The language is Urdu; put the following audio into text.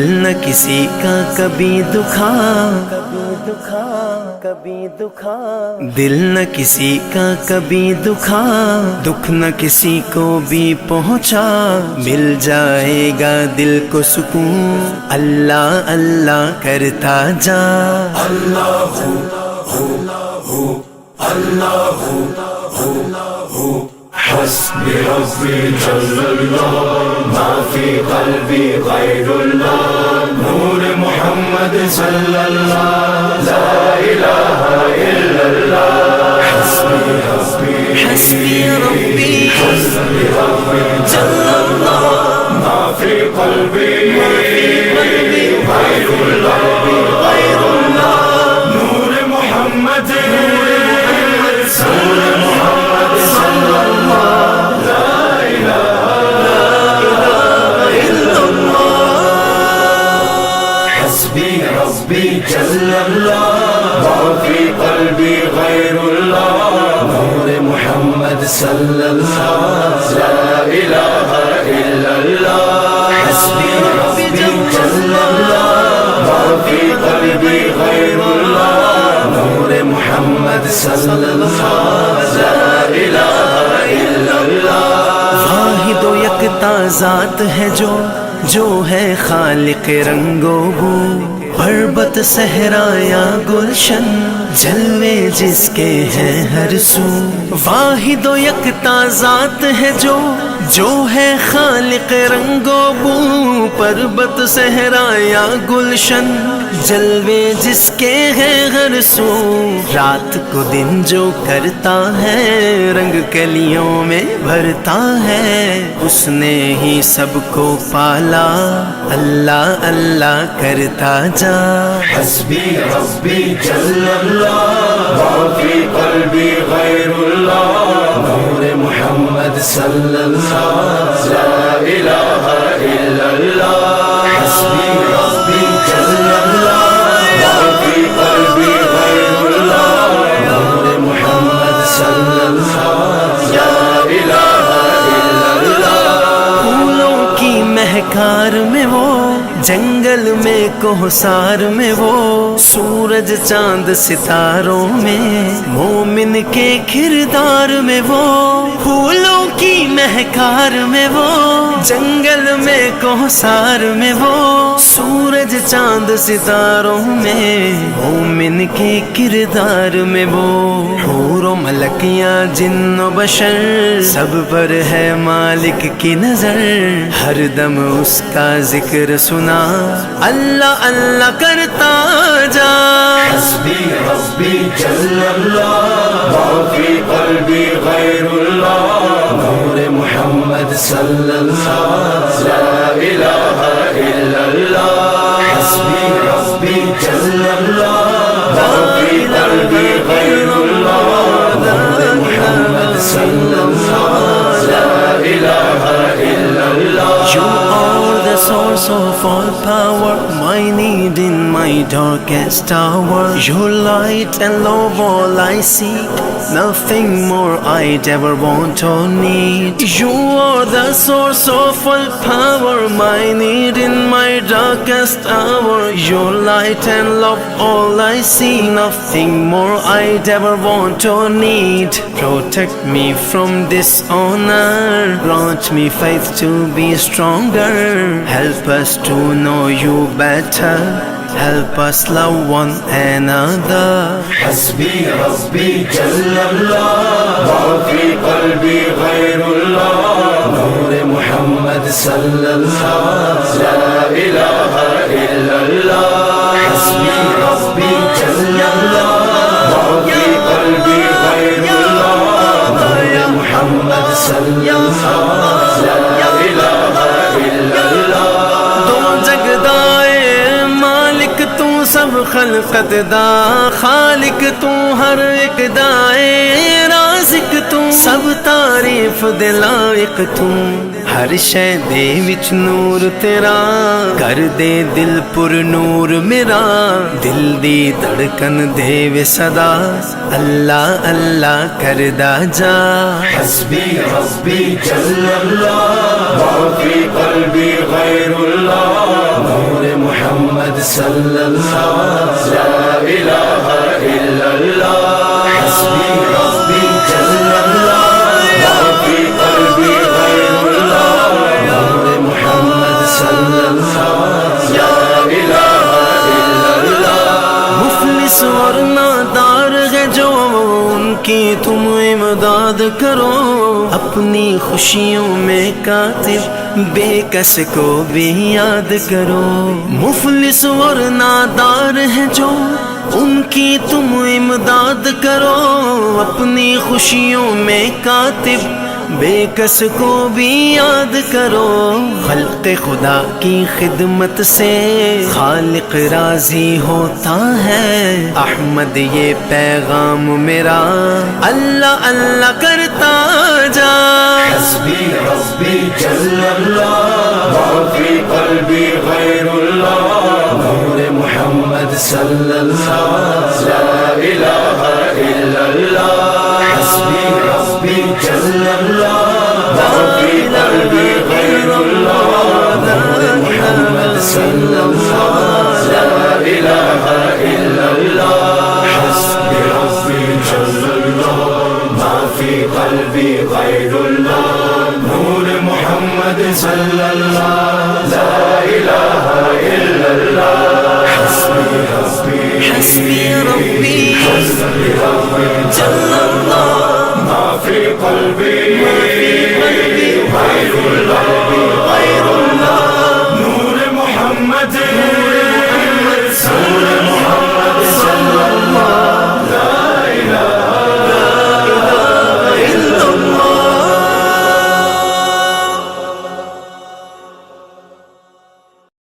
دل نہ کسی کا کبھی دکھا، دل نہ کسی کا کبھی دکھا، دکھ نہ کسی کو بھی پہنچا، مل جائے گا دل کو سکون اللہ اللہ کرتا جا۔ اللہ ہو اللہ ہو حسبی ربی جل اللہ ما فی قلبی غیر اللہ نور محمد صلی اللہ لا الہ الا اللہ حسبی ربی جل اللہ ما فی قلبی غیر اللہ نور محمد صلی اللہ جل اللہ ما فی قلبی غیر اللہ نور محمد صلی اللہ لا الہ الا اللہ حسبی ربی جل اللہ ما فی قلبی غیر اللہ نور محمد صلی اللہ لا الہ الا اللہ۔ واحد و یکتا ذات ہے جو ہے خالق رنگ و بو، پربت صحرا یا گلشن جلوے جس کے ہیں ہر سو۔ واحد و یکتا ذات ہے جو ہے خالق رنگ و بو، پربت صحرا یا گلشن جلوے جس کے ہیں ہر سو۔ رات کو دن جو کرتا ہے رنگ کلیوں میں بھرتا ہے، اس نے ہی سب کو پالا اللہ اللہ کرتا جا۔ حسبی ربی جل اللہ ما فی قلبی غیر اللہ نور محمد صلی اللہ لا الہ الا اللہ حسبی ربی جل اللہ ما فی قلبی غیر اللہ نور محمد صلی اللہ لا الہ الا اللہ۔ پھولوں کی مہکار میں وہ، جنگل میں کوہسار میں وہ، سورج چاند ستاروں میں مومن کے کردار میں وہ۔ پھولوں کی مہکار میں وہ، جنگل میں کوہسار میں وہ، سورج چاند ستاروں میں مومن کے کردار میں وہ۔ حور و ملکیاں جن و بشر سب پر ہے مالک کی نظر، ہر دم اس کا ذکر سنا اللہ اللہ کرتا جا۔ حسبی ربی جل اللہ ما فی قلبی غیر اللہ نور محمد صلی اللہ لا الہ الا اللہ حسبی ربی جل اللہ ما فی قلبی غیر اللہ نور محمد صلی اللہ لا الہ الا اللہ۔ You are the source of all power, my need in my darkest hour. Your light and love all I seek, nothing more I'd ever want or need. You are the source of all power, my need in my darkest hour. Your light and love all I see, nothing more I'd ever want or need. Protect me from dishonor, grant me faith to be stronger. Help us to know you better, help us love one another. حسبی ربی جل اللہ ما فی قلبی غیر اللہ نور محمد صلی اللہ لا الہ الا اللہ حسبی ربی جل اللہ ما فی قلبی غیر اللہ نور محمد صلی اللہ لا الہ الا اللہ۔ تو جگدائے مالک تو سب خلقت دا، خالق تو ہر ایک دائے، رازق تو سب تعریف دے لائق تو، ہر شے دے وچ نور تیرا کر دے دل پر نور میرا دل دی دھڑکن دے وے صدا اللہ اللہ کردا جا حسبی ربی جل اللہ ما فی قلبی غیر اللہ نور محمد صلی اللہ لا الہ الا اللہ حسبی ربی جل اللہ ما فی قلبی غیر اللہ نور محمد صلی اللہ لا الہ الا اللہ مفلس اور نادار ہے جو ان کی تم امداد کرو اپنی خوشیوں میں کاتب بے کس کو بھی یاد کرو مفلس اور نادار ہے جو ان کی تم امداد کرو اپنی خوشیوں میں کاتب بے کس کو بھی یاد کرو خلق خدا کی خدمت سے خالق راضی ہوتا ہے احمد یہ پیغام میرا اللہ اللہ کرتا جا حسبی ربی جل اللہ ما فی قلبی غیر اللہ نور محمد صلی اللہ لا الہ الا اللہ حسبی ربی جل اللہ ما فی قلبی غیر اللہ نور محمد صلی اللہ لا الہ الا اللہ حسبی ربی جل اللہ ما فی قلبی غیر اللہ نور محمد صلی اللہ لا الہ الا اللہ حسبی ربی جل اللہ ما فی قلبی غیر اللہ نور محمد